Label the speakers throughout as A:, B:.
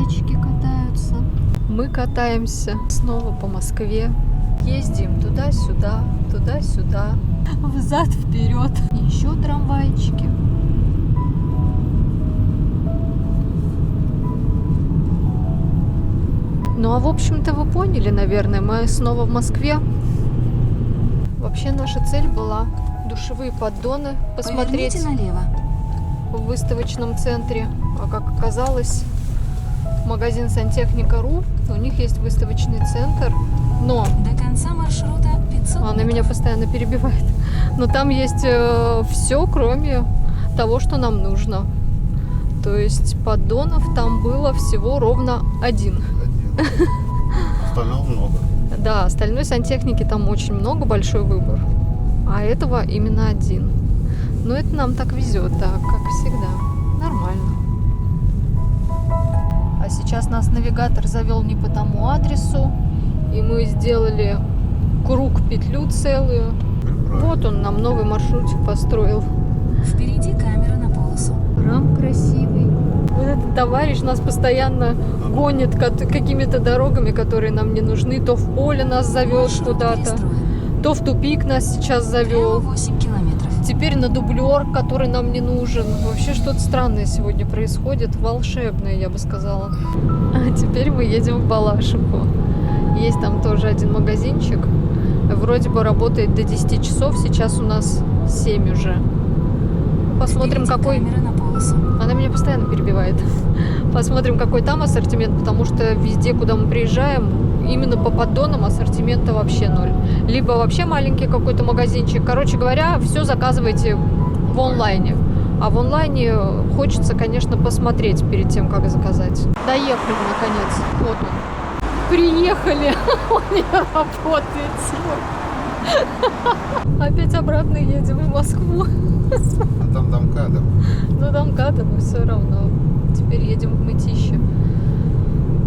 A: трамвайчики катаются. Мы катаемся снова по Москве. Ездим туда-сюда, туда-сюда, взад-вперед. Еще трамвайчики. Ну а в общем-то вы поняли, наверное, мы снова в Москве. Вообще наша цель была душевые поддоны посмотреть.
B: Поверните налево.
A: В выставочном центре. А как оказалось, магазин Сантехника.ру, у них есть выставочный центр, но...
B: До конца маршрута 500
A: Она меня постоянно перебивает. Но там есть все, кроме того, что нам нужно. То есть поддонов там было всего ровно один.
C: Остального много.
A: Да, остальной сантехники там очень много, большой выбор. А этого именно один. Но это нам так везет, да, как всегда. Нормально. А сейчас нас навигатор завел не по тому адресу. И мы сделали круг-петлю целую. Вот он нам новый маршрутик построил.
B: Впереди камера на полосу.
A: Прям красивый. Вот этот товарищ нас постоянно гонит какими-то дорогами, которые нам не нужны. То в поле нас зовет куда-то, то в тупик нас сейчас завел.
B: 8 километров.
A: Теперь на дублер, который нам не нужен. Вообще что-то странное сегодня происходит. Волшебное, я бы сказала. А теперь мы едем в Балашиху. Есть там тоже один магазинчик. Вроде бы работает до 10 часов. Сейчас у нас 7 уже. Посмотрим,
B: впереди
A: какой...
B: камера на полосу.
A: Она меня постоянно перебивает. Посмотрим, какой там ассортимент, потому что везде, куда мы приезжаем, именно по поддонам ассортимента вообще ноль. Либо вообще маленький какой-то магазинчик. Короче говоря, все заказывайте в онлайне. А в онлайне хочется, конечно, посмотреть перед тем, как заказать. Доехали, наконец. Вот он. Приехали. Он не работает сегодня. Опять обратно едем в Москву.
C: А там МКАДом.
A: Ну, там МКАДа, но все равно. Теперь едем в Мытищи.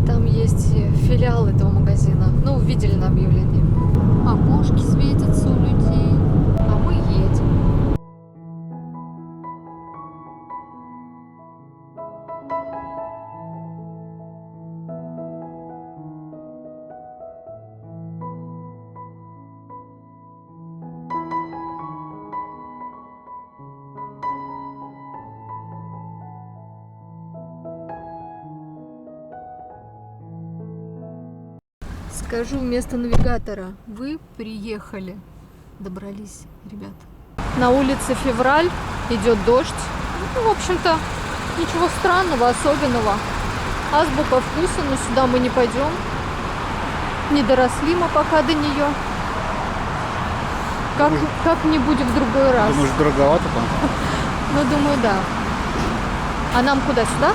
A: Там есть филиал этого магазина. Ну, видели на объявлении. Окошки светятся у людей. А мы едем. Скажу вместо навигатора. Вы приехали. Добрались, ребят. На улице Февраль. Идет дождь. Ну, в общем-то, ничего странного, особенного. Азбука вкуса, но сюда мы не пойдем. Не доросли мы пока до нее. Как-нибудь в другой раз.
C: Думаешь, дороговато там?
A: Ну, думаю, да. А нам куда? Сюда?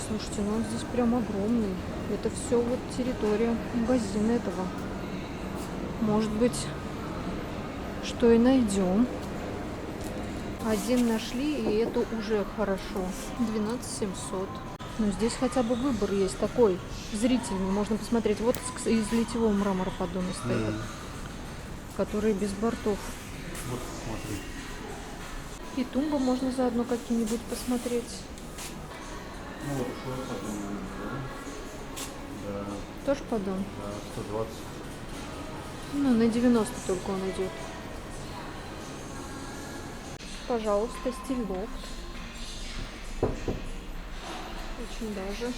A: Слушайте, ну он здесь прям огромный. Это все вот территория магазина этого. Может быть, что и найдем. Один нашли, и это уже хорошо. 12 700. Но здесь хотя бы выбор есть такой зрительный. Можно посмотреть. Вот из литьевого мрамора поддоны стоят, которые без бортов.
C: Вот, смотри.
A: И тумбы можно заодно какие-нибудь посмотреть.
C: Ну вот, что подумаем, да? Да,
A: Тоже поддон?
C: да, 120.
A: Ну, на 90 только он идет. Пожалуйста, стиль лофт. Очень даже.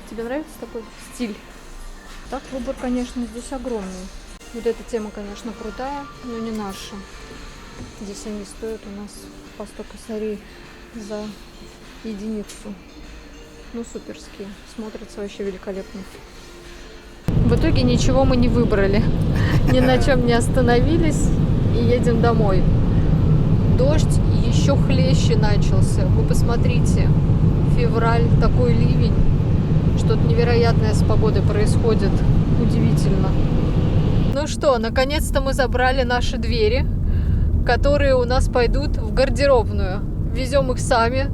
A: Тебе нравится такой стиль? Так, выбор, конечно, здесь огромный. Вот эта тема, конечно, крутая, но не наша. Здесь они стоят у нас по 100 косарей за единицу. Ну, суперские. Смотрятся вообще великолепно. В итоге ничего мы не выбрали. Ни на чем не остановились и едем домой. Дождь еще хлеще начался. Вы посмотрите. Февраль, такой ливень. Что-то невероятное с погодой происходит. Удивительно. Ну что, наконец-то мы забрали наши двери, которые у нас пойдут в гардеробную. Везем их сами.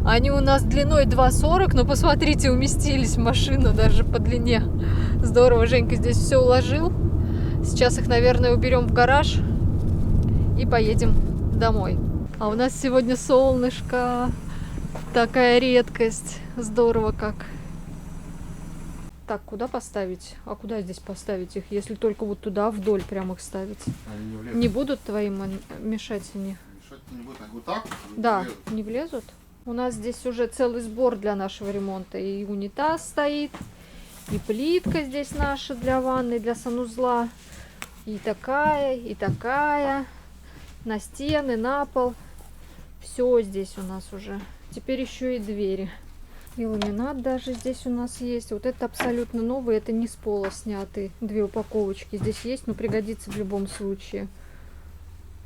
A: Они у нас длиной 2,40, но посмотрите, уместились в машину даже по длине. Здорово, Женька здесь все уложил. Сейчас их, наверное, уберем в гараж и поедем домой. А у нас сегодня солнышко. Такая редкость. Здорово как. Так, куда поставить? А куда здесь поставить их, если только вот туда вдоль прям их ставить?
C: Они не влезут.
A: Не будут твоим мешать они?
C: Мешать не будет, они вот так вот,
A: Да,
C: не влезут.
A: не влезут. У нас здесь уже целый сбор для нашего ремонта. И унитаз стоит, и плитка здесь наша для ванны, для санузла. И такая. На стены, на пол. Все здесь у нас уже. Теперь еще и двери. И ламинат даже здесь у нас есть. Вот это абсолютно новый. Это не с пола снятый. 2 упаковочки здесь есть, но пригодится в любом случае.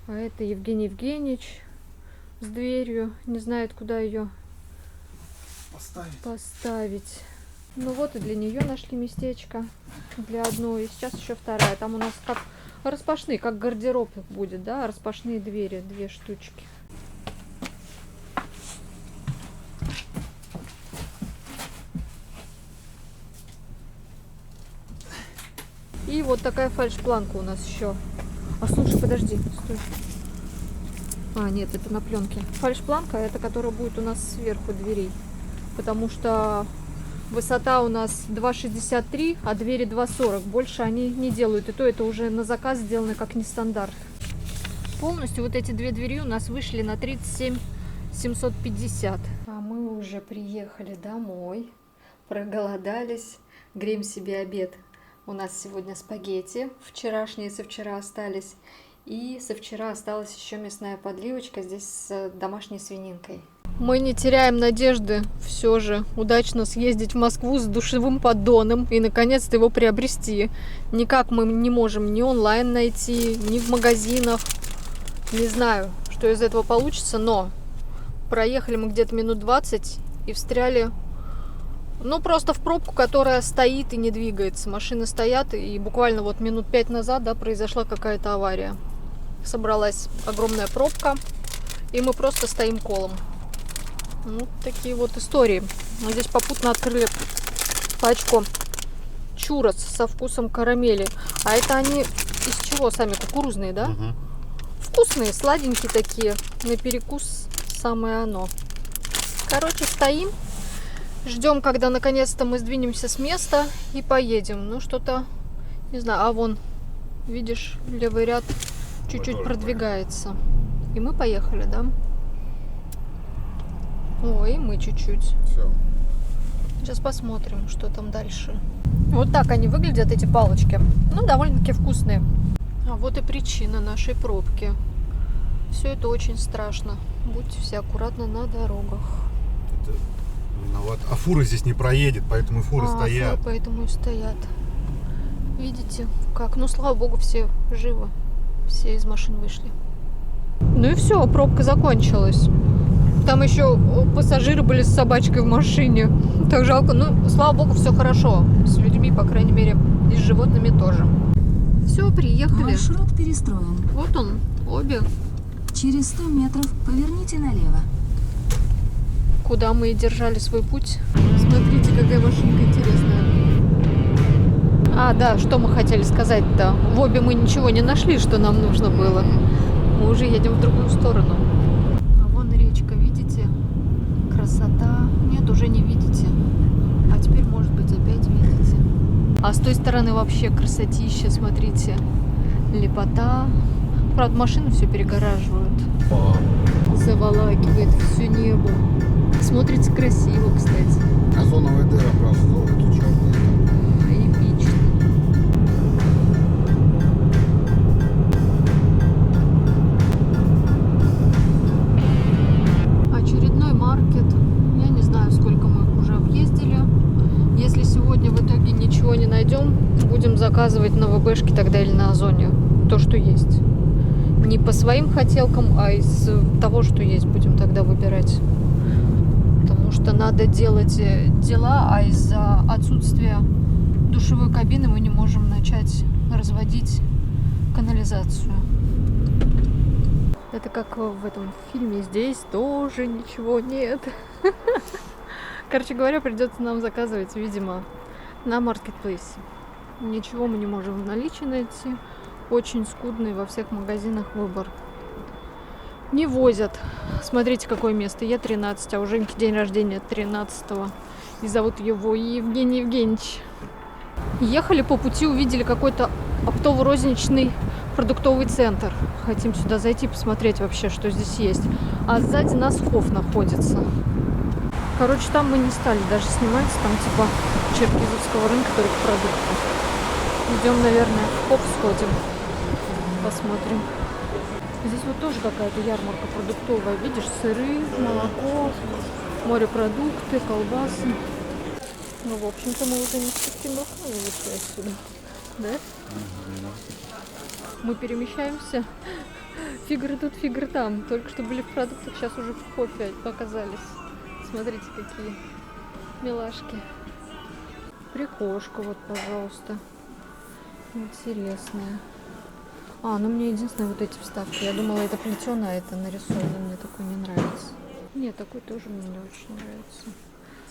A: А это Евгений Евгеньевич с дверью. Не знает, куда ее поставить. Ну вот и для нее нашли местечко. Для одной. И сейчас еще вторая. Там у нас как распашные, как гардероб будет, да? Распашные двери. 2 штучки. И вот такая фальшпланка у нас еще. А слушай, подожди, стой. А, нет, это на пленке. Фальшпланка, это которая будет у нас сверху дверей. Потому что высота у нас 2,63, а двери 2,40. Больше они не делают. И то это уже на заказ сделано как нестандарт. Полностью вот эти 2 двери у нас вышли на 37 750. А мы уже приехали домой. Проголодались. Греем себе обед. У нас сегодня спагетти, вчерашние со вчера остались. И со вчера осталась еще мясная подливочка здесь с домашней свининкой. Мы не теряем надежды все же удачно съездить в Москву с душевым поддоном и наконец-то его приобрести. Никак мы не можем ни онлайн найти, ни в магазинах. Не знаю, что из этого получится, но проехали мы где-то минут 20 и встряли... Ну, просто в пробку, которая стоит и не двигается. Машины стоят, и буквально вот минут 5 назад, да, произошла какая-то авария. Собралась огромная пробка, и мы просто стоим колом. Ну, такие вот истории. Мы здесь попутно открыли пачку чурос со вкусом карамели. А это они из чего сами? Кукурузные, да?
C: Угу.
A: Вкусные, сладенькие такие. На перекус самое оно. Короче, стоим. Ждем, когда наконец-то мы сдвинемся с места и поедем. Ну, что-то, не знаю, а вон, видишь, левый ряд чуть-чуть продвигается. И мы поехали, да? Ой, мы чуть-чуть.
C: Все.
A: Сейчас посмотрим, что там дальше. Вот так они выглядят, эти палочки. Ну, довольно-таки вкусные. А вот и причина нашей пробки. Все это очень страшно. Будьте все аккуратны на дорогах.
C: Это виноват. А фуры здесь не проедет, поэтому фуры стоят.
A: Фуры поэтому и стоят. Видите, как? Ну, слава богу, все живы. Все из машин вышли. Ну и все, пробка закончилась. Там еще пассажиры были с собачкой в машине. Так жалко. Ну, слава богу, все хорошо. С людьми, по крайней мере, и с животными тоже. Все, приехали.
B: Маршрут перестроен.
A: Вот он, обе.
B: Через 100 метров поверните налево.
A: Куда мы и держали свой путь. Смотрите, какая машинка интересная. А, да, что мы хотели сказать-то. В обе мы ничего не нашли, что нам нужно было. Мы уже едем в другую сторону. А вон речка, видите? Красота. Нет, уже не видите. А теперь, может быть, опять видите. А с той стороны вообще красотища, смотрите. Лепота. Правда, машины все перегораживают. Заволакивает все небо. Смотрится красиво, кстати.
C: Озоновая дыра просто золото черное.
A: Эпично. Очередной маркет. Я не знаю, сколько мы уже объездили. Если сегодня в итоге ничего не найдем, будем заказывать на ВБшке тогда или на Озоне. То, что есть. Не по своим хотелкам, а из того, что есть, будем тогда выбирать. Потому что надо делать дела, а из-за отсутствия душевой кабины мы не можем начать разводить канализацию. Это как в этом фильме. Здесь тоже ничего нет. Короче говоря, придется нам заказывать, видимо, на маркетплейсе. Ничего мы не можем в наличии найти. Очень скудный во всех магазинах выбор. Не возят. Смотрите, какое место. Е13, а у Женьки день рождения 13-го. И зовут его Евгений Евгеньевич. Ехали по пути, увидели какой-то оптово-розничный продуктовый центр. Хотим сюда зайти, посмотреть вообще, что здесь есть. А сзади нас Хофф находится. Короче, там мы не стали даже снимать. Там типа черкизовского рынка, только продукты. Идем, наверное, в Хофф сходим. Посмотрим. Здесь вот тоже какая-то ярмарка продуктовая. Видишь, сыры, молоко, морепродукты, колбасы. Ну, в общем-то, мы уже не совсем вышли отсюда. Да? Мы перемещаемся. Фигуры тут, фигуры там. Только что были в продуктах, сейчас уже в кофе оказались. Смотрите, какие милашки. Прихожка вот, пожалуйста. Интересная. Ну мне единственное вот эти вставки. Я думала, это плетеное, это нарисовано. Мне такое не нравится. Нет, такой тоже мне не очень нравится.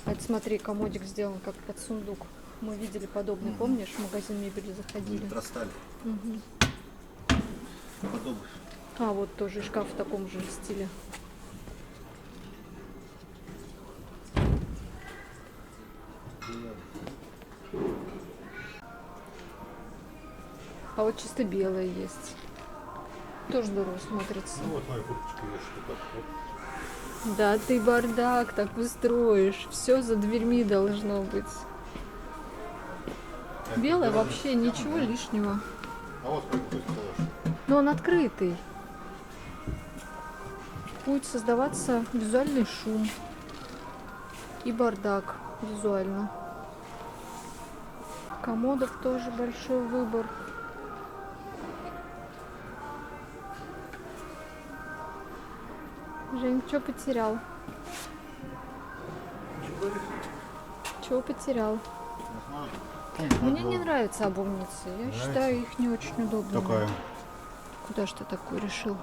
A: А это смотри, комодик сделан как под сундук. Мы видели подобный, помнишь? В магазин мебели заходили. Угу. Вот тоже шкаф в таком же стиле. А вот чисто белое есть. Тоже здорово смотрится.
C: Ну вот моя курточка есть, что так.
A: Да ты бардак так устроишь. Все за дверьми должно быть. Белое вообще ничего лишнего.
C: А вот какой стеллаж.
A: Но он открытый. Будет создаваться визуальный шум. И бардак визуально. Комодов тоже большой выбор. Жень, что потерял? Чего потерял? Мне не нравятся обувницы. Я считаю их не очень удобными.
C: Какая?
A: Куда ж ты такой решил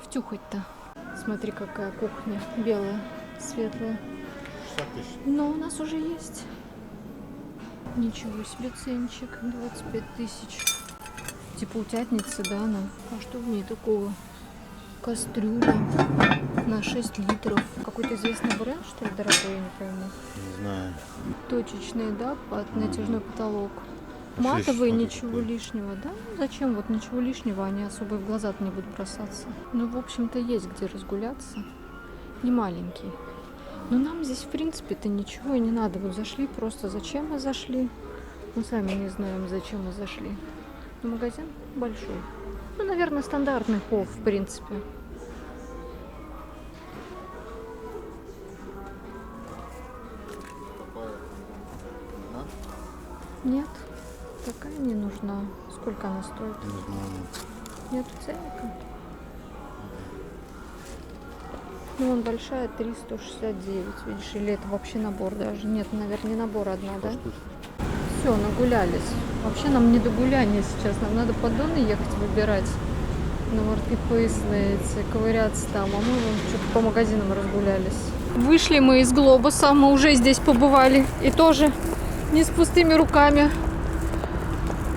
A: втюхать-то? Смотри, какая кухня. Белая, светлая.
C: 60 тысяч.
A: Но у нас уже есть. Ничего себе ценчик. 25 тысяч. Типа утятница, да, она? А что в ней такого? Кастрюля на 6 литров. Какой-то известный бренд, что ли, дорогой, я не пойму.
C: Не знаю.
A: Точечные, да, под натяжной потолок. Матовые, ничего лишнего, да? Зачем вот ничего лишнего, они особо в глаза-то не будут бросаться. Ну, в общем-то, есть где разгуляться. Не маленький. Но нам здесь, в принципе-то, ничего и не надо. Вот зашли просто. Зачем мы зашли? Мы сами не знаем, зачем мы зашли. Но магазин большой. Ну, наверное, стандартный Хофф, в принципе. Нет, такая не нужна. Сколько она стоит?
C: Не знаю.
A: Нету ценника. Ну, вон большая, 369, видишь, или это вообще набор даже? Нет, наверное, не набор, одна, да? Все, нагулялись. Вообще нам не до гуляния сейчас, нам надо поддоны ехать выбирать на маркетплейс, на эти, ковыряться там, а мы вон что-то по магазинам разгулялись. Вышли мы из Глобуса, мы уже здесь побывали, и тоже не с пустыми руками.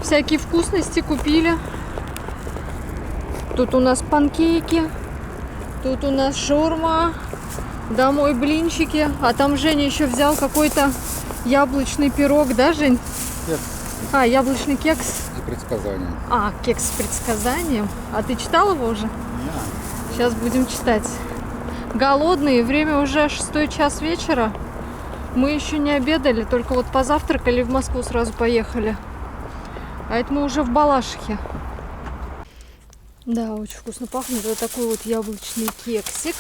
A: Всякие вкусности купили. Тут у нас панкейки. Тут у нас шаурма. Домой блинчики. А там Женя еще взял какой-то яблочный пирог, да, Жень?
C: Нет.
A: Яблочный кекс.
C: И предсказания.
A: Кекс с предсказанием. А ты читал его уже?
C: Нет.
A: Сейчас будем читать. Голодные. Время уже 6 час вечера. Мы еще не обедали, только вот позавтракали, в Москву сразу поехали. А это мы уже в Балашихе. Да, очень вкусно пахнет. Вот такой вот яблочный кексик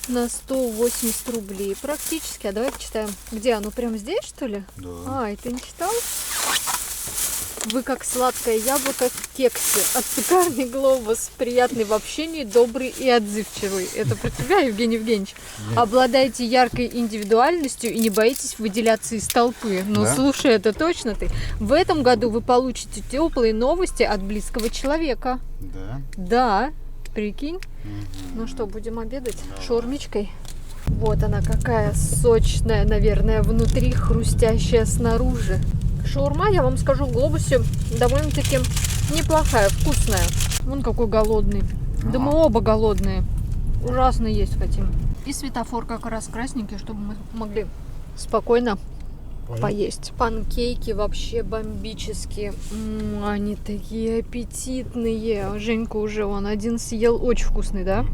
A: на 180 рублей практически. А давай почитаем. Где оно? Прямо здесь, что ли?
C: Да.
A: И ты не читал? Вы как сладкое яблоко в кексе. От пекарни Глобус. Приятный в общении, добрый и отзывчивый. Это про тебя, Евгений Евгеньевич. Нет. Обладаете яркой индивидуальностью и не боитесь выделяться из толпы. Ну, да? Слушай, это точно ты. В этом году вы получите теплые новости от близкого человека.
C: Да?
A: Да. Прикинь. Ну что, будем обедать шаурмичкой? Вот она какая сочная, наверное, внутри, хрустящая снаружи. Шаурма, я вам скажу, в Глобусе довольно-таки неплохая, вкусная. Вон какой голодный. Да мы оба голодные. Ужасно есть хотим. И светофор как раз красненький, чтобы мы могли спокойно поесть. Панкейки вообще бомбические. Они такие аппетитные. Женька уже он один съел. Очень вкусный, да?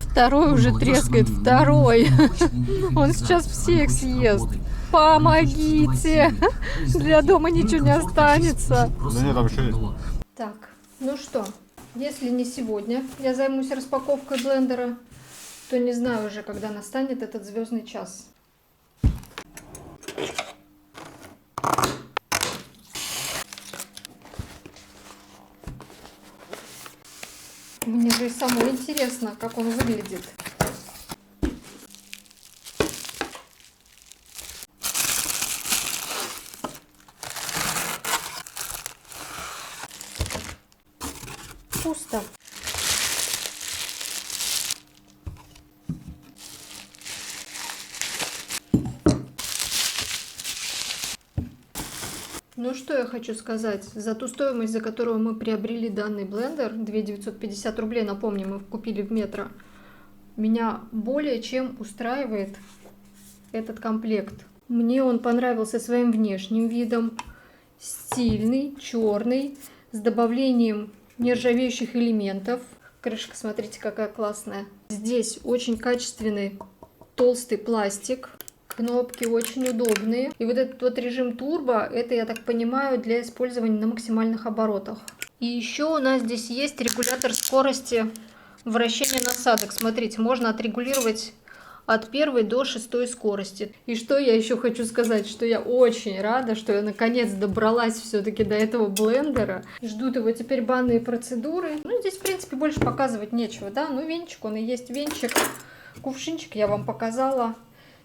A: Второй уже трескает. Второй. Он сейчас всех съест. Помогите! Для дома ничего не останется.
C: Да нет, там еще есть.
A: Так, ну что, если не сегодня я займусь распаковкой блендера, то не знаю уже, когда настанет этот звездный час. Мне же и самое интересно, как он выглядит. Пусто. Ну что я хочу сказать, за ту стоимость, за которую мы приобрели данный блендер, 2950 рублей, напомню, мы купили в Метро, меня более чем устраивает этот комплект. Мне он понравился своим внешним видом, стильный, черный, с добавлением нержавеющих элементов. Крышка, смотрите, какая классная. Здесь очень качественный толстый пластик. Кнопки очень удобные. И вот этот вот режим турбо, это, я так понимаю, для использования на максимальных оборотах. И еще у нас здесь есть регулятор скорости вращения насадок. Смотрите, можно отрегулировать от 1 до 6 скорости. И что я еще хочу сказать, что я очень рада, что я наконец добралась все-таки до этого блендера. Ждут его теперь банные процедуры. Ну, здесь, в принципе, больше показывать нечего, да? Ну, венчик, он и есть венчик. Кувшинчик я вам показала.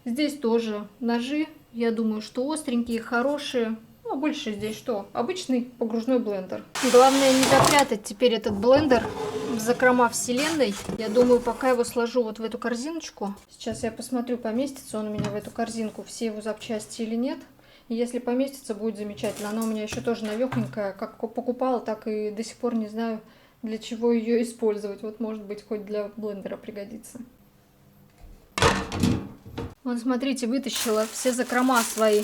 A: Здесь тоже ножи, я думаю, что остренькие, хорошие. Ну, а больше здесь что? Обычный погружной блендер. Главное не запрятать теперь этот блендер в закрома вселенной. Я думаю, пока его сложу вот в эту корзиночку. Сейчас я посмотрю, поместится он у меня в эту корзинку, все его запчасти или нет. И если поместится, будет замечательно. Она у меня еще тоже навехонькая. Как покупала, так и до сих пор не знаю, для чего ее использовать. Вот, может быть, хоть для блендера пригодится. Вот, смотрите, вытащила все закрома свои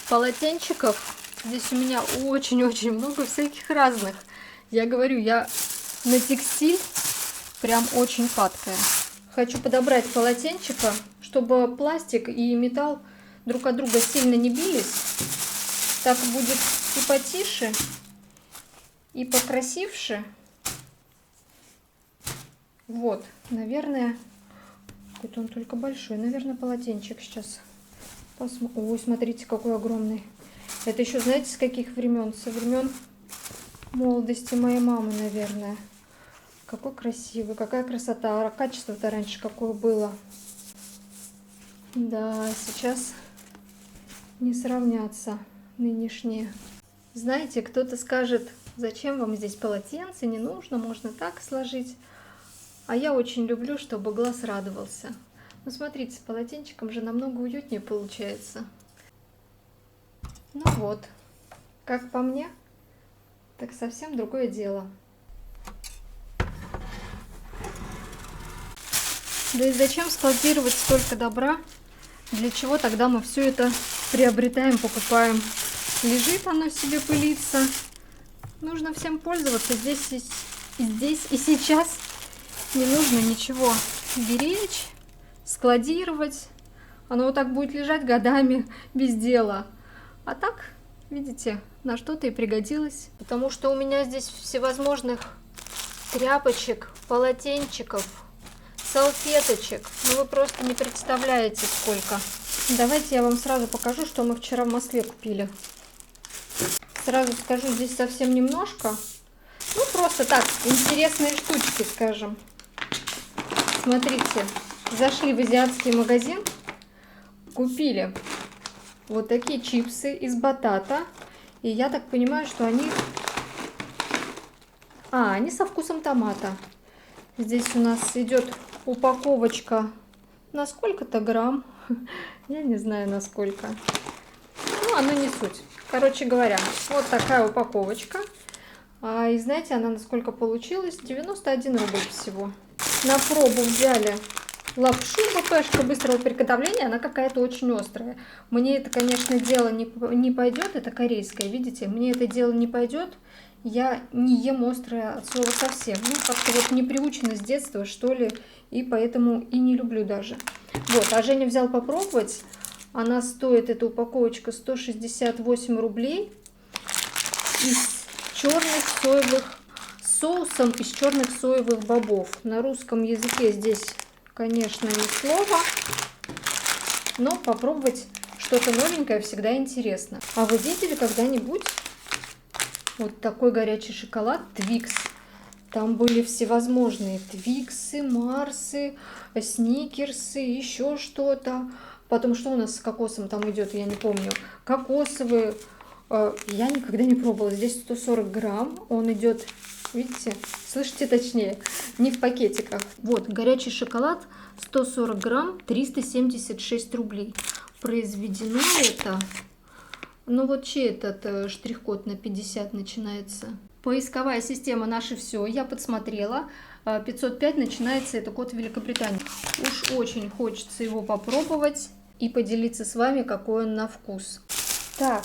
A: полотенчиков. Здесь у меня очень-очень много всяких разных. Я говорю, я на текстиль прям очень падкая. Хочу подобрать полотенчика, чтобы пластик и металл друг от друга сильно не бились. Так будет и потише, и покрасивше. Вот, наверное... Какой-то он только большой. Наверное, полотенчик сейчас. Ой, смотрите, какой огромный. Это еще, знаете, с каких времен? Со времен молодости моей мамы, наверное. Какой красивый, какая красота. А качество-то раньше какое было. Да, сейчас не сравнятся нынешние. Знаете, кто-то скажет, зачем вам здесь полотенце, не нужно, можно так сложить. А я очень люблю, чтобы глаз радовался. Ну, смотрите, с полотенчиком же намного уютнее получается. Ну вот, как по мне, так совсем другое дело. Да и зачем складировать столько добра? Для чего тогда мы все это приобретаем, покупаем? Лежит оно себе, пылится. Нужно всем пользоваться здесь и сейчас. Не нужно ничего беречь, складировать. Оно вот так будет лежать годами без дела. А так, видите, на что-то и пригодилось. Потому что у меня здесь всевозможных тряпочек, полотенчиков, салфеточек. Ну вы просто не представляете, сколько. Давайте я вам сразу покажу, что мы вчера в Москве купили. Сразу скажу, здесь совсем немножко. Ну просто так, интересные штучки, скажем. Смотрите, зашли в азиатский магазин, купили вот такие чипсы из батата. И я так понимаю, что они... они со вкусом томата. Здесь у нас идет упаковочка на сколько-то грамм. Я не знаю, на сколько. Ну, оно не суть. Короче говоря, вот такая упаковочка. И знаете, она насколько получилась? 91 рубль всего. На пробу взяли лапшу БПшка быстрого приготовления, она какая-то очень острая. Мне это, конечно, дело не пойдет, это корейское, видите? Мне это дело не пойдет, я не ем острое от слова совсем. Ну, как-то вот не приучена с детства, что ли, и поэтому и не люблю даже. Вот, а Женя взял попробовать. Она стоит, эта упаковочка, 168 рублей. Из черных соевых, соусом из черных соевых бобов. На русском языке здесь, конечно, ни слова, но попробовать что-то новенькое всегда интересно. А вы видели когда-нибудь вот такой горячий шоколад Твикс? Там были всевозможные Твиксы, Марсы, Сникерсы, еще что-то. Потом что у нас с кокосом там идет, я не помню. Кокосовые. Я никогда не пробовала. Здесь 140 грамм. Он идет, видите, слышите точнее, не в пакетиках. Вот, горячий шоколад, 140 грамм, 376 рублей. Произведено это, ну вот чей этот штрих-код на 50 начинается? Поисковая система «Наше все». Я подсмотрела. 505 начинается, это код Великобритании. Уж очень хочется его попробовать и поделиться с вами, какой он на вкус. Так,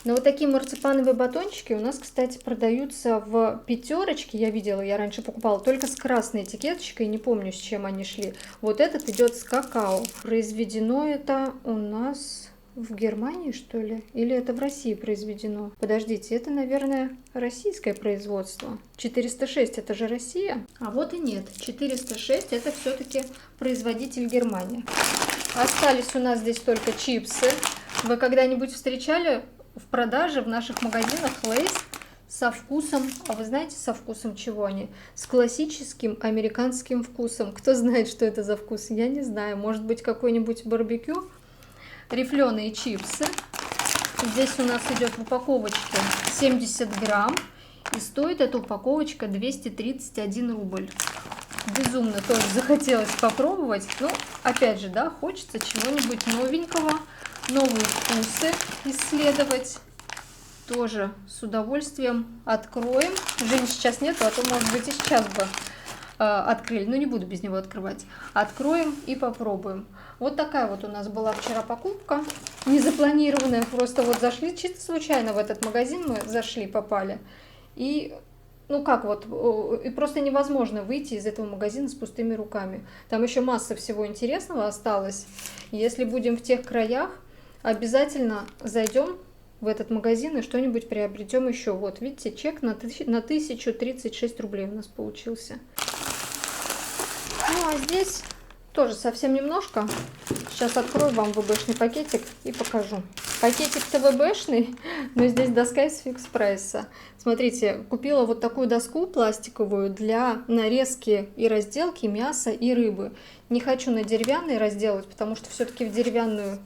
A: но вот такие марципановые батончики у нас, кстати, продаются в пятерочке. Я видела, я раньше покупала только с красной этикеточкой, не помню, с чем они шли. Вот этот идет с какао. Произведено это у нас в Германии, что ли? Или это в России произведено? Подождите, это, наверное, российское производство. 406 это же Россия? А вот и нет. 406 это все-таки производитель Германия. Остались у нас здесь только чипсы. Вы когда-нибудь встречали в продаже в наших магазинах Лейс со вкусом, а вы знаете, со вкусом чего они? С классическим американским вкусом. Кто знает, что это за вкус? Я не знаю. Может быть, какой-нибудь барбекю? Рифленые чипсы. Здесь у нас идет в упаковочке 70 грамм. И стоит эта упаковочка 231 рубль. Безумно тоже захотелось попробовать. Ну, опять же, да, хочется чего-нибудь новенького. Новые вкусы исследовать. Тоже с удовольствием откроем. Жени сейчас нету, а то, может быть, и сейчас бы открыли. Но не буду без него открывать. Откроем и попробуем. Вот такая вот у нас была вчера покупка. Незапланированная. Просто вот зашли, чисто случайно в этот магазин мы зашли, попали. И, ну как вот, и просто невозможно выйти из этого магазина с пустыми руками. Там еще масса всего интересного осталось. Если будем в тех краях, обязательно зайдем в этот магазин и что-нибудь приобретем еще. Вот, видите, чек на 1036 рублей у нас получился. Ну, а здесь тоже совсем немножко. Сейчас открою вам ВБшный пакетик и покажу. Пакетик-то ВБшный, но здесь доска из фикс-прайса. Смотрите, купила вот такую доску пластиковую для нарезки и разделки мяса и рыбы. Не хочу на деревянный разделывать, потому что все-таки в деревянную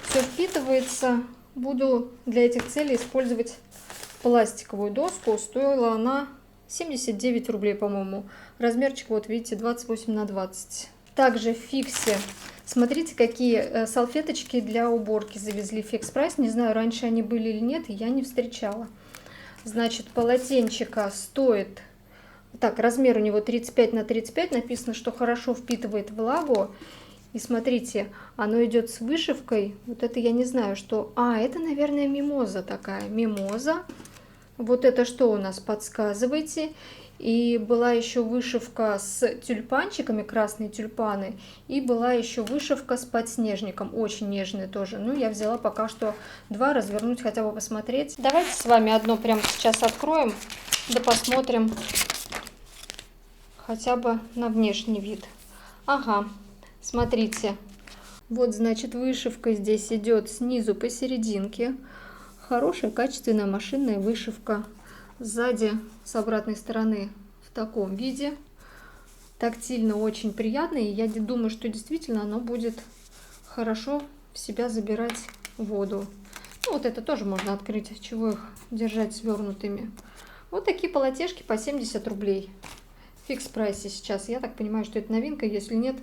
A: все впитывается. Буду для этих целей использовать пластиковую доску. Стоила она 79 рублей, по-моему. Размерчик, вот видите, 28 на 20. Также в фиксе, смотрите, какие салфеточки для уборки завезли в фикс-прайс. Не знаю, раньше они были или нет, я не встречала. Значит, полотенчика стоит... Так, размер у него 35 на 35. Написано, что хорошо впитывает влагу. И смотрите, оно идет с вышивкой. Вот это я не знаю, что... это, наверное, мимоза такая. Мимоза. Вот это что у нас? Подсказывайте. И была еще вышивка с тюльпанчиками, красные тюльпаны. И была еще вышивка с подснежником. Очень нежная тоже. Ну, я взяла пока что два, развернуть, хотя бы посмотреть. Давайте с вами одно прямо сейчас откроем. Да посмотрим хотя бы на внешний вид. Ага. Смотрите, вот, значит, вышивка здесь идет снизу посерединке. Хорошая, качественная машинная вышивка. Сзади, с обратной стороны, в таком виде. Тактильно очень приятно. И я думаю, что действительно оно будет хорошо в себя забирать воду. Ну, вот это тоже можно открыть. Чего их держать свернутыми. Вот такие полотешки по 70 рублей. В фикс-прайсе сейчас. Я так понимаю, что это новинка. Если нет,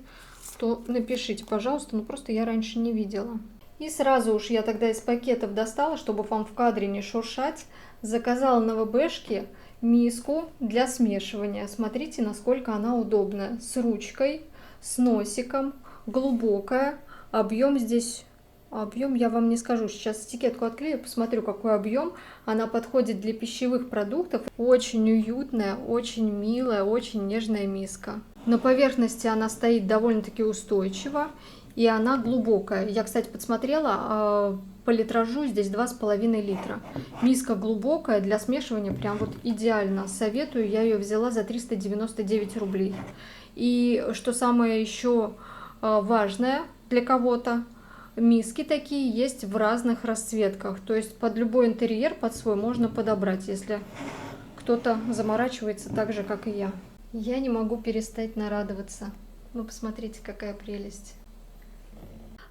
A: то напишите, пожалуйста, ну просто я раньше не видела. И сразу уж я тогда из пакетов достала, чтобы вам в кадре не шуршать, заказала на ВБшке миску для смешивания. Смотрите, насколько она удобная. С ручкой, с носиком, глубокая. Объем здесь... Объем я вам не скажу. Сейчас этикетку открою, посмотрю, какой объем. Она подходит для пищевых продуктов. Очень уютная, очень милая, очень нежная миска. На поверхности она стоит довольно-таки устойчиво. И она глубокая. Я, кстати, подсмотрела, по литражу здесь 2,5 литра. Миска глубокая, для смешивания прям вот идеально. Советую, я ее взяла за 399 рублей. И что самое еще важное для кого-то, миски такие есть в разных расцветках. То есть под любой интерьер, под свой можно подобрать, если кто-то заморачивается так же, как и я. Я не могу перестать нарадоваться. Ну, посмотрите, какая прелесть.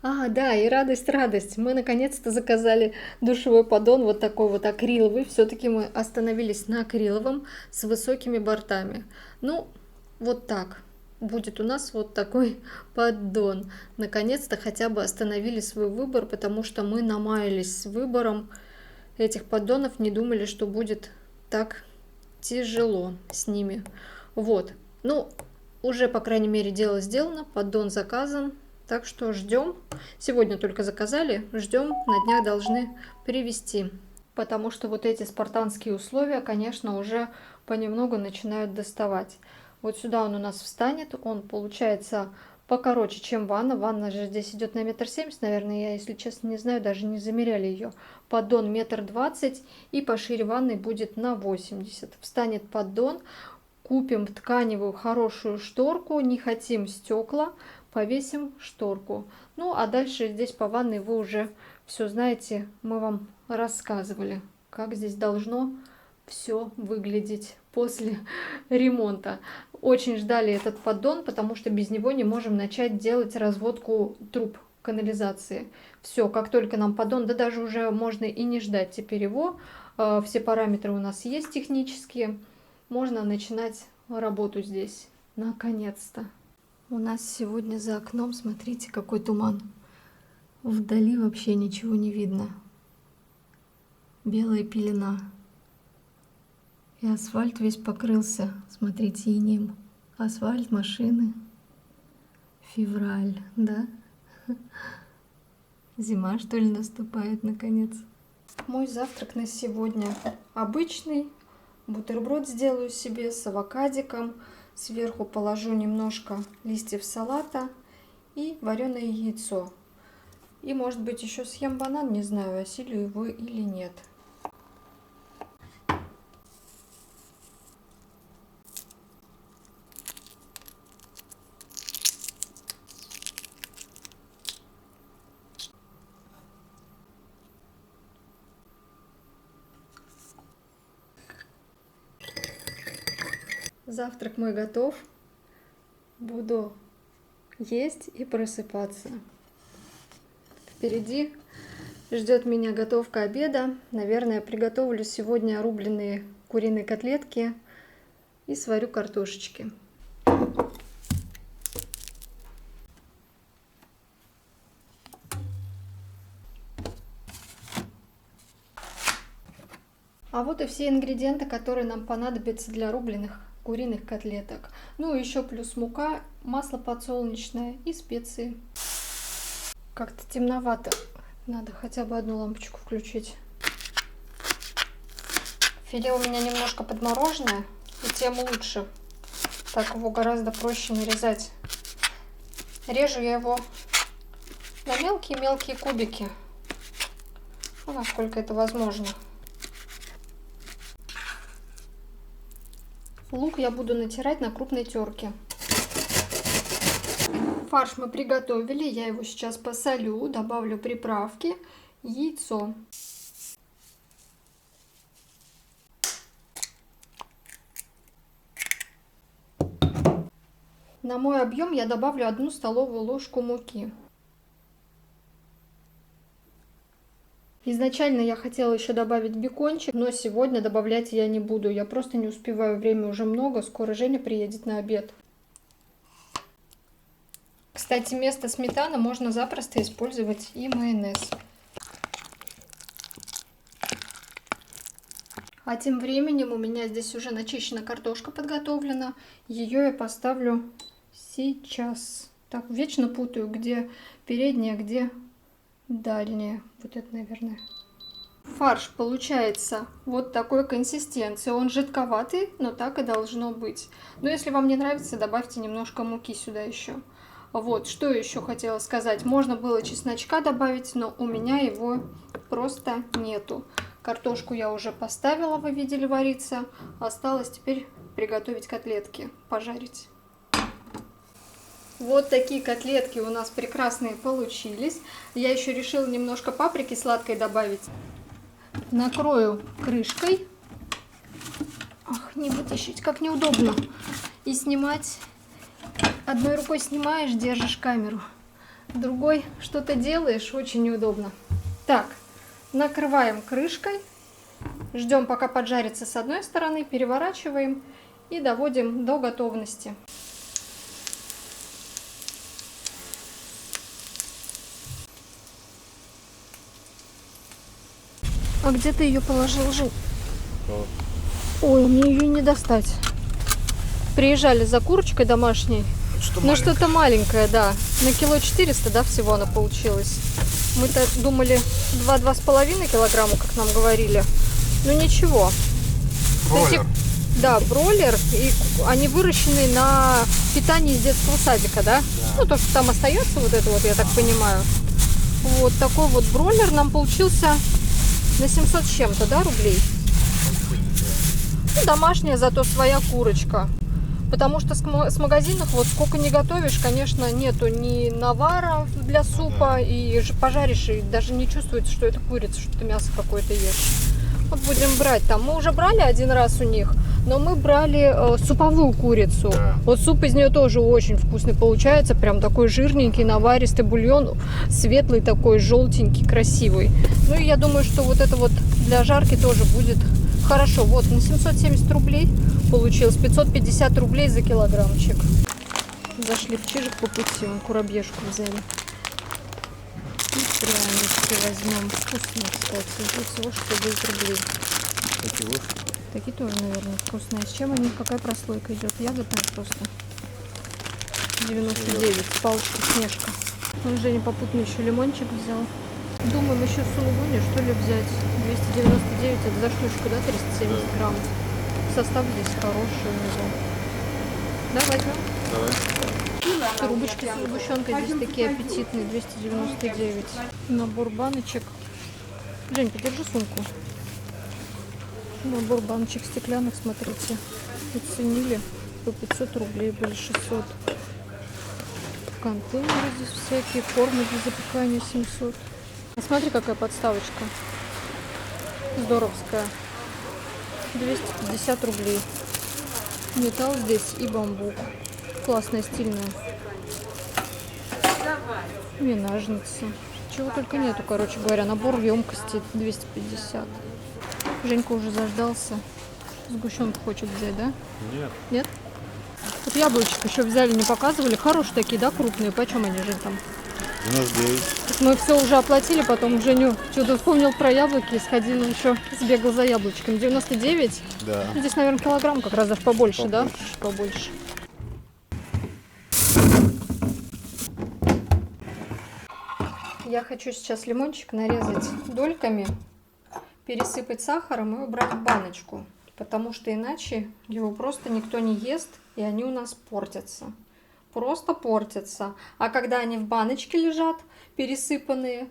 A: Да, и радость. Мы наконец-то заказали душевой поддон, вот такой вот акриловый. Все-таки мы остановились на акриловом с высокими бортами. Ну, вот так. Будет у нас вот такой поддон. Наконец-то хотя бы остановили свой выбор, потому что мы намаялись с выбором этих поддонов, не думали, что будет так тяжело с ними. Вот. Ну, уже, по крайней мере, дело сделано, поддон заказан. Так что ждем. Сегодня только заказали, ждем, на днях должны привезти. Потому что вот эти спартанские условия, конечно, уже понемногу начинают доставать. Вот сюда он у нас встанет, он получается покороче, чем ванна. Ванна же здесь идет на 1,70 м, наверное, я, если честно, не знаю, даже не замеряли ее. Поддон 1,20 м и пошире ванны будет на 80 см. Встанет поддон, купим тканевую хорошую шторку, не хотим стекла, повесим шторку. Ну, а дальше здесь по ванной вы уже все знаете, мы вам рассказывали, как здесь должно все выглядеть после ремонта. Очень ждали этот поддон, потому что без него не можем начать делать разводку труб канализации. Все, как только нам поддон, да даже уже можно и не ждать теперь его, все параметры у нас есть технические, можно начинать работу здесь. Наконец-то. У нас сегодня за окном, смотрите, какой туман. Вдали вообще ничего не видно. Белая пелена. И асфальт весь покрылся, смотрите, инеем. Асфальт, машины. Февраль, да? Зима, что ли, наступает, наконец. Мой завтрак на сегодня обычный. Бутерброд сделаю себе с авокадиком. Сверху положу немножко листьев салата и вареное яйцо. И, может быть, еще съем банан, не знаю, осилю его или нет. Завтрак мой готов. Буду есть и просыпаться. Впереди ждет меня готовка обеда. Наверное, приготовлю сегодня рубленые куриные котлетки и сварю картошечки. А вот и все ингредиенты, которые нам понадобятся для рубленых куриных котлеток. Ну, еще плюс мука, масло подсолнечное и специи. Как-то темновато. Надо хотя бы одну лампочку включить. Филе у меня немножко подмороженное, и тем лучше. Так его гораздо проще нарезать. Режу я его на мелкие-мелкие кубики. Ну, насколько это возможно. Лук я буду натирать на крупной терке. Фарш мы приготовили, я его сейчас посолю, добавлю приправки, яйцо. На мой объем я добавлю 1 столовую ложку муки. Изначально я хотела еще добавить бекончик, но сегодня добавлять я не буду. Я просто не успеваю, время уже много, скоро Женя приедет на обед. Кстати, вместо сметаны можно запросто использовать и майонез. А тем временем у меня здесь уже начищена картошка подготовлена. Ее я поставлю сейчас. Так, вечно путаю, где передняя, где дальняя. Вот это, наверное. Фарш получается вот такой консистенции. Он жидковатый, но так и должно быть. Но если вам не нравится, добавьте немножко муки сюда еще. Вот, что еще хотела сказать. Можно было чесночка добавить, но у меня его просто нету. Картошку я уже поставила, вы видели, вариться. Осталось теперь приготовить котлетки, пожарить. Вот такие котлетки у нас прекрасные получились. Я еще решила немножко паприки сладкой добавить. Накрою крышкой. Ах, не вытащить, как неудобно. И снимать. Одной рукой снимаешь, держишь камеру. Другой что-то делаешь, очень неудобно. Так, накрываем крышкой. Ждем, пока поджарится с одной стороны. Переворачиваем и доводим до готовности. А где ты ее положил, Жень? Ой, мне ее не достать. Приезжали за курочкой домашней. Ну, что-то маленькое, да. На кило 400, да, всего она получилась. Мы-то думали 2-2,5 килограмма, как нам говорили. Ну, ничего.
C: Бройлер.
A: Да, бройлер. И они выращены на питании из детского садика, да? Ну, то, что там остается, вот это вот, я так понимаю. Вот такой вот бройлер нам получился на 700 с чем-то, да, рублей? Ну, домашняя, зато своя курочка. Потому что с магазинов вот сколько не готовишь, конечно, нету ни навара для супа, и пожаришь, и даже не чувствуется, что это курица, что ты мясо какое-то ешь. Вот будем брать там. Мы уже брали один раз у них, но мы брали суповую курицу. Вот суп из нее тоже очень вкусный получается, прям такой жирненький, наваристый бульон, светлый такой, желтенький, красивый. Ну и я думаю, что вот это вот для жарки тоже будет хорошо. Вот на 770 рублей получилось, 550 рублей за килограммчик. Зашли в Чижик по пути, вон курабьешку взяли. И прянички возьмем. Вкусные, кстати. Тут всего 69 рублей. Такие тоже, наверное, вкусные. С чем они? Какая прослойка идет? Ягодная просто. 99. Палочка Снежка. Он Женя попутно еще лимончик взял. Думаем еще сулугуни, что ли, взять. 299, это за штучку, да, 370 грамм. Состав здесь хороший у него. Да, возьмем?
C: Давай.
A: Трубочки с сгущенкой здесь такие аппетитные, 299. Набор баночек. Жень, подержи сумку. Набор баночек стеклянных, смотрите. Оценили. По 500 рублей были 600. Контейнеры здесь всякие. Формы для запекания 700. А смотри, какая подставочка. Здоровская. 250 рублей. Металл здесь и бамбук. Классная, стильная. Минажница. Чего только нету, короче говоря. Набор емкости 250. Женька уже заждался. Сгущенку хочет взять, да?
C: Нет.
A: Нет? Тут яблочек еще взяли, не показывали. Хорошие такие, да, крупные. Почем они, Жень, там?
C: 99.
A: Мы все уже оплатили, потом Женю что-то вспомнил про яблоки и сходил еще, сбегал за яблочком. 99?
C: Да.
A: Здесь, наверное, килограмм как раз даже побольше, да? Побольше. Я хочу сейчас лимончик нарезать дольками, пересыпать сахаром и убрать в баночку, потому что иначе его просто никто не ест, и они у нас портятся. Просто портятся. А когда они в баночке лежат, пересыпанные,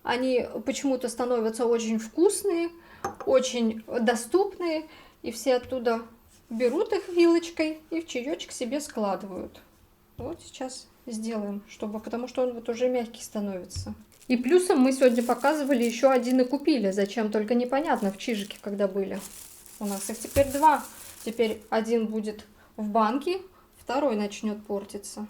A: они почему-то становятся очень вкусные, очень доступные, и все оттуда берут их вилочкой и в чаечек себе складывают. Вот сейчас сделаем, потому что он вот уже мягкий становится. И плюсом мы сегодня показывали еще один и купили. Зачем, только непонятно, в Чижике, когда были. У нас их теперь два. Теперь один будет в банке, второй начнет портиться.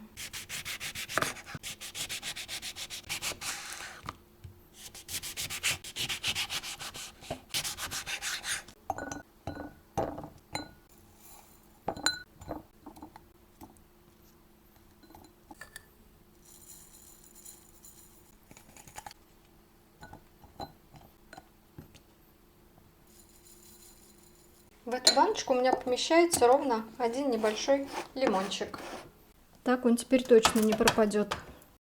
A: В эту баночку у меня помещается ровно один небольшой лимончик. Так он теперь точно не пропадет.